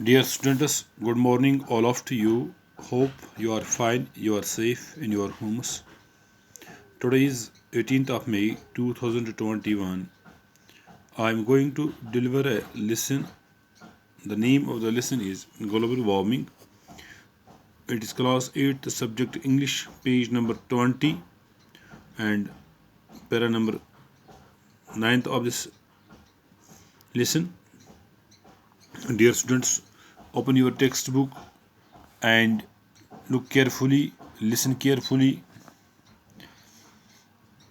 Dear students, good morning, all of to you. Hope you are fine, you are safe in your homes. Today is 18th of May 2021. I am going to deliver a lesson. The name of the lesson is Global Warming. It is class 8, the subject English, page number 20 and para number 9th of this lesson. Dear students, open your textbook and look carefully, listen carefully.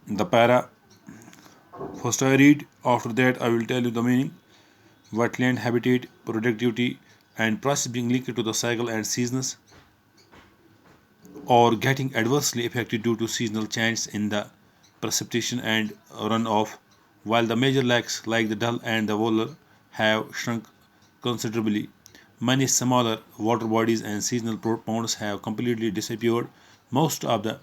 The para. First I read, after that I will tell you the meaning. Wetland habitat, productivity, and process being linked to the cycle and seasons, or getting adversely affected due to seasonal changes in the precipitation and runoff, while the major lakes like the Dal and the Woller have shrunk considerably. Many smaller water bodies and seasonal ponds have completely disappeared. Most of the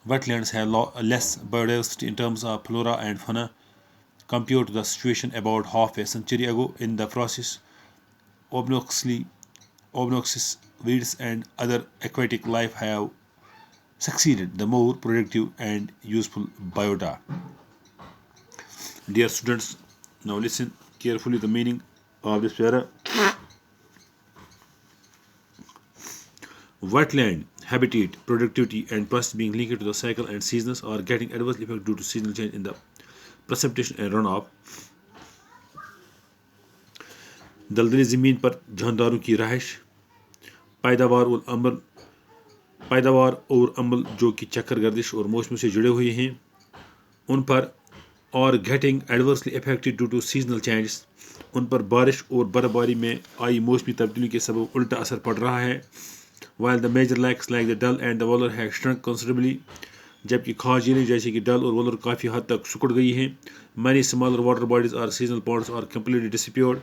wetlands have less biodiversity in terms of flora and fauna compared to the situation about half a century ago. In the process, obnoxiously, obnoxious weeds and other aquatic life have succeeded the more productive and useful biota. Dear students, now listen carefully the meaning of this para. Wetland habitat, productivity, and process being linked to the cycle and seasons are getting adversely affected due to seasonal change in the precipitation and runoff. दलदली ज़मीन पर जानदारों की रहाइश, पैदावार और अमल जो कि चक्कर गर्दिश और मौसम से जुड़े हुए हैं उन पर, और getting adversely affected due to seasonal changes, उन पर बारिश और बर्फबारी में आई मौसमी तब्दीली के सबब उल्टा असर पड़ रहा है. While the major lakes like the Dal and the Wular have shrunk considerably, जबकि खास झीलें जैसे कि डल और वॉलर काफ़ी हद तक सुकड़ गई हैं. Many smaller water bodies are seasonal ponds are completely disappeared,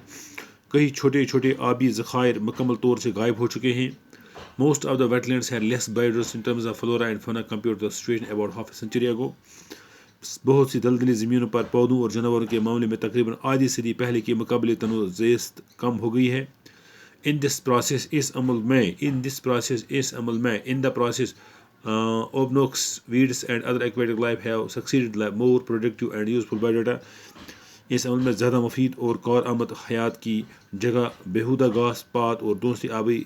कई छोटे छोटे आबी ज़खायर मुकम्मल तौर से गायब हो चुके हैं. Most of the wetlands had less biodiversity in terms of flora and fauna compared to the situation about half a century ago. बहुत सी दलदली ज़मीनों पर पौधों और जानवरों के मामले में तकरीबन आधी सदी पहले के मुकाबले तनोज़ेस्त कम हो गई है. In this process इस अमल में in the process obnoxious weeds and other aquatic life have succeeded more productive and useful biodata. इस अमल में ज़्यादा मुफीद और कारआमद हयात की जगह बेहुदा घास पात और दूसरी आबी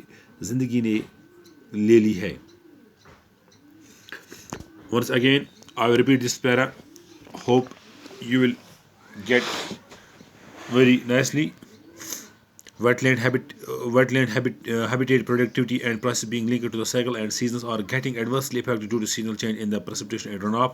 ज़िंदगी ने ले ली है. Once again, I will repeat this para. Hope you will get very nicely. Habitat, productivity, and process being linked to the cycle and seasons are getting adversely affected due to seasonal change in the precipitation and runoff.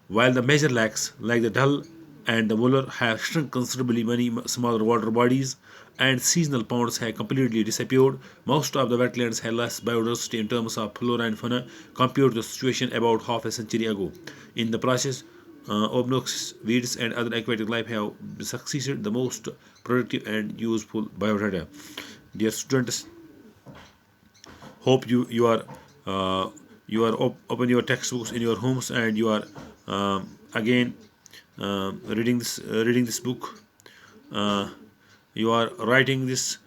While the major lakes like the Dal and the Woller have shrunk considerably, many smaller water bodies and seasonal ponds have completely disappeared. Most of the wetlands have less biodiversity in terms of flora and fauna compared to the situation about half a century ago. In the process, obnoxious weeds and other aquatic life have succeeded the most productive and useful biodata. Dear students, hope you are open your textbooks in your homes and you are again reading this book. You are writing this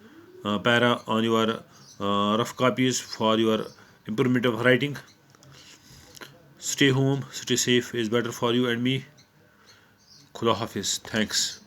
para on your rough copies for your improvement of writing. Stay home, stay safe is better for you and me. Khuda Hafiz. Thanks.